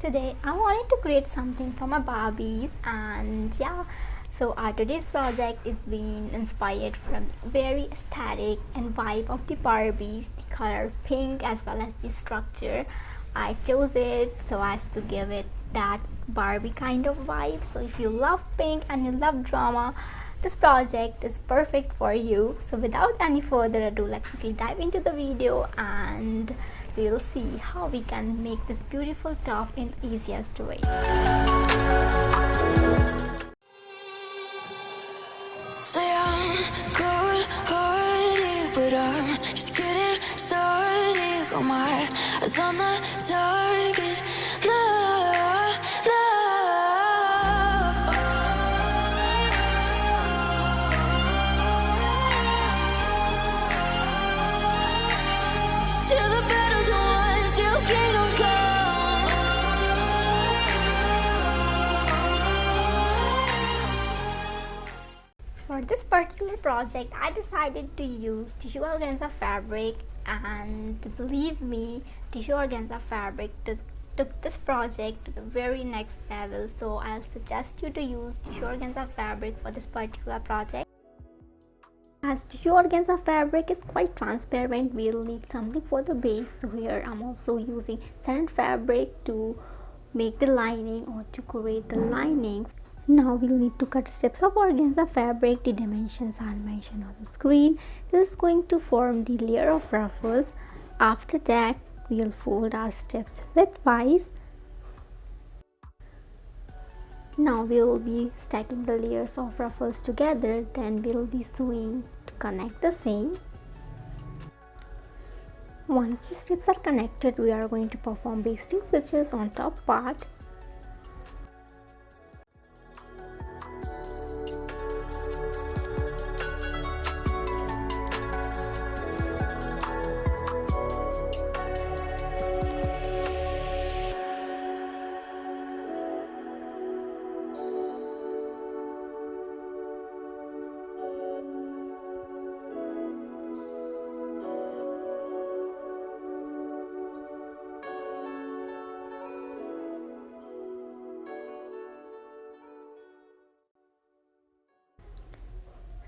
Today I wanted to create something for my Barbies, and yeah, so our today's project is being inspired from the very aesthetic and vibe of the Barbies, the color pink as well as the structure. I chose it so as to give it that Barbie kind of vibe. So if you love pink and you love drama, this project is perfect for you. So without any further ado, let's quickly dive into the video and we'll see how we can make this beautiful top in the easiest way. Say I'm good-hearted, but I'm just getting started. Got my eyes on the target. Love, love. Till the battle's won, till kingdom come. For this particular project, I decided to use tissue organza fabric, and believe me, tissue organza fabric took this project to the very next level. So I'll suggest you to use tissue organza fabric for this particular project. As tissue organza fabric is quite transparent, we'll need something for the base. So here I'm also using satin fabric to make the lining or to create the lining. Now we'll need to cut strips of organza fabric. The dimensions are mentioned on the screen. This is going to form the layer of ruffles. After that, we'll fold our strips widthwise. Now we will be stacking the layers of ruffles together, then we'll be sewing to connect the same. Once the strips are connected, we are going to perform basting stitches on top part.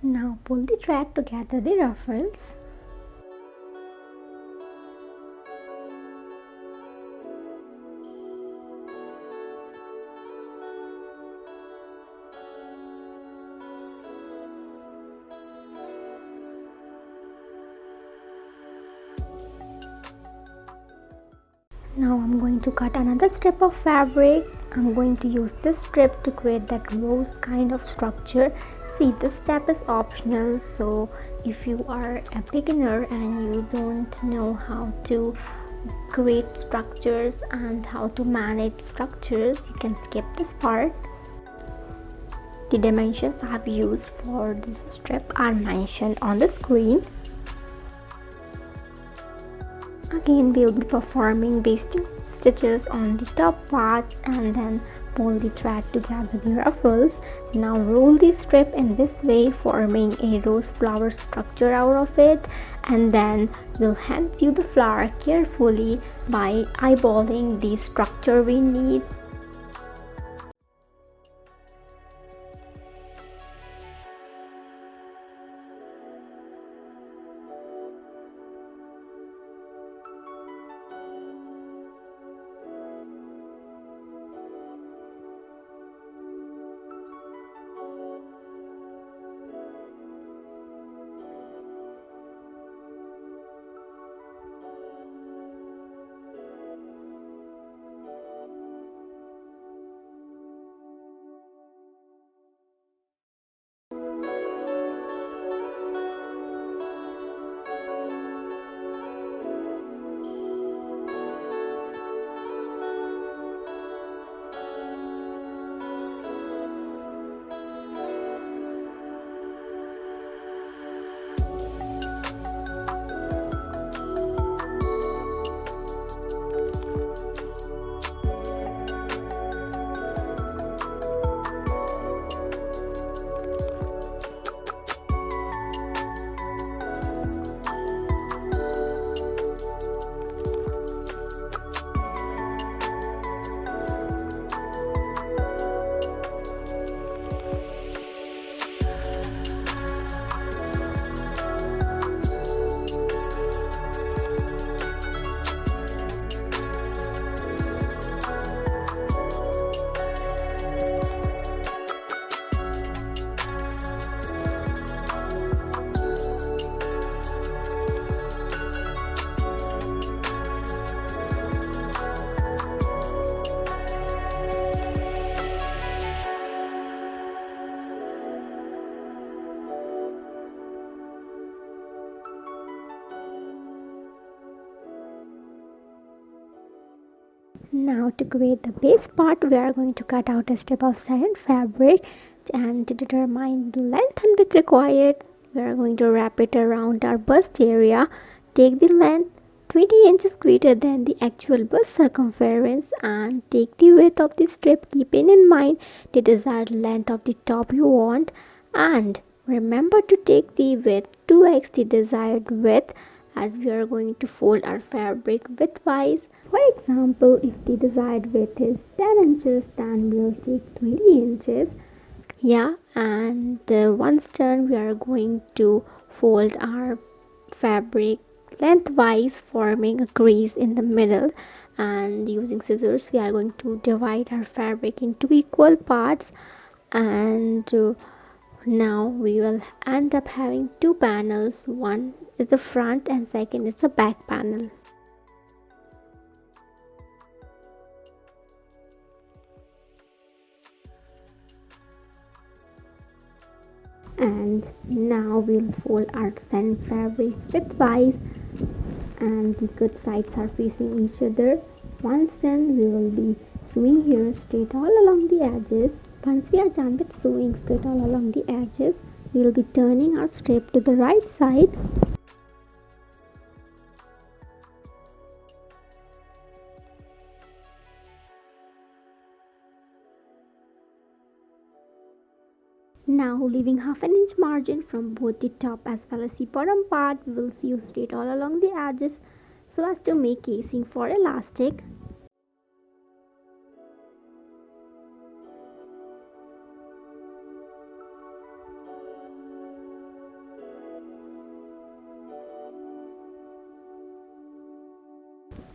Now pull the thread to gather the ruffles. Now I'm going to cut another strip of fabric. I'm going to use this strip to create that rose kind of structure. See, this step is optional, so if you are a beginner and you don't know how to create structures and how to manage structures, you can skip this part. The dimensions I have used for this strip are mentioned on the screen. Again, we'll be performing basting stitches on the top part and then pull the thread to gather the ruffles. Now roll the strip in this way, forming a rose flower structure out of it, and then we'll hand sew the flower carefully by eyeballing the structure we need. Now to create the base part, we are going to cut out a strip of satin fabric, and to determine the length and width required, we are going to wrap it around our bust area. Take the length 20 inches greater than the actual bust circumference and take the width of the strip, keeping in mind the desired length of the top you want, and remember to take the width 2x the desired width, as we are going to fold our fabric widthwise. For example, if the desired width is 10 inches, then we'll take 20 inches. Yeah, and once done, we are going to fold our fabric lengthwise, forming a crease in the middle, and using scissors we are going to divide our fabric into equal parts, and now we will end up having two panels. One is the front and second is the back panel. And now we'll fold our satin fabric widthwise, and the good sides are facing each other. Once done, we will be sewing here straight all along the edges. Once we are done with sewing straight all along the edges, we will be turning our strip to the right side. Now, leaving half an inch margin from both the top as well as the bottom part, we will sew straight all along the edges so as to make casing for elastic.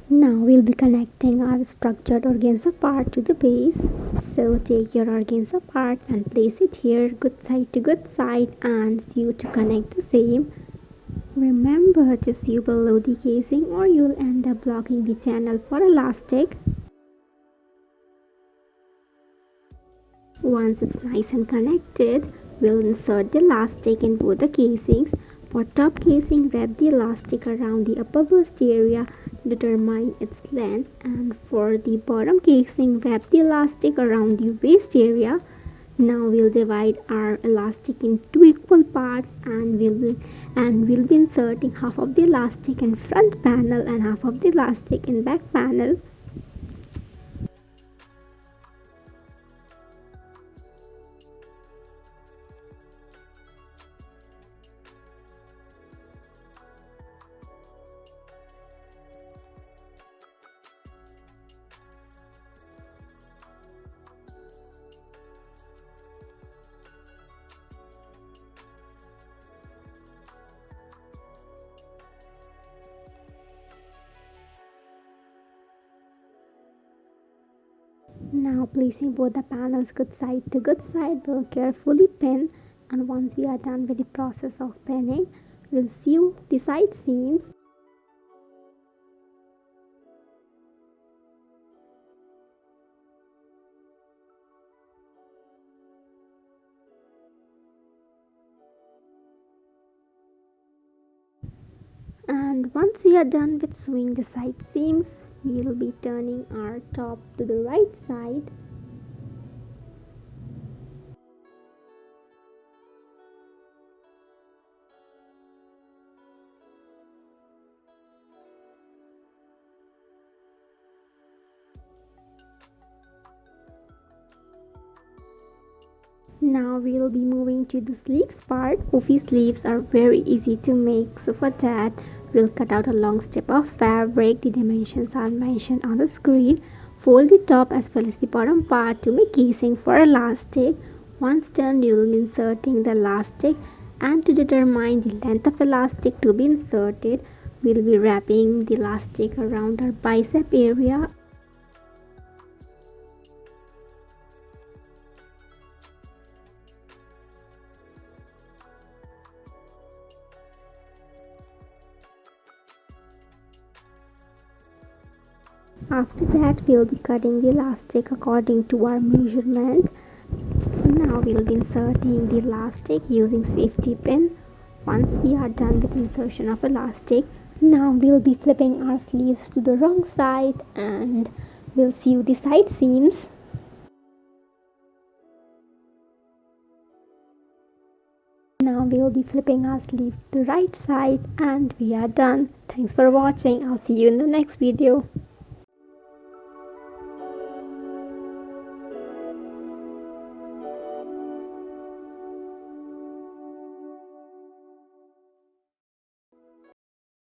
Now we'll be connecting our structured organza part to the base. So take your organza part and place it here, good side and sew to connect the same. Remember to sew below the casing or you'll end up blocking the channel for elastic. Once it's nice and connected, we'll insert the elastic in both the casings. For top casing, wrap the elastic around the upper bust area, determine its length, and for the bottom casing, wrap the elastic around the waist area. Now we'll divide our elastic in two equal parts, and we'll be inserting half of the elastic in front panel and half of the elastic in back panel. Now placing both the panels good side to good side, we'll carefully pin, and once we are done with the process of pinning, we'll sew the side seams. And once we are done with sewing the side seams, we will be turning our top to the right side. Now we will be moving to the sleeves part. Puffy sleeves are very easy to make, so for that we'll cut out a long strip of fabric. The dimensions are mentioned on the screen. Fold the top as well as the bottom part to make casing for elastic. Once done, you will be inserting the elastic, and to determine the length of elastic to be inserted, we'll be wrapping the elastic around our bicep area. After that, we'll be cutting the elastic according to our measurement. Now we'll be inserting the elastic using safety pin. Once we are done with insertion of elastic, now we'll be flipping our sleeves to the wrong side, and we'll sew the side seams. Now we will be flipping our sleeve to right side and we are done. Thanks for watching. I'll see you in the next video.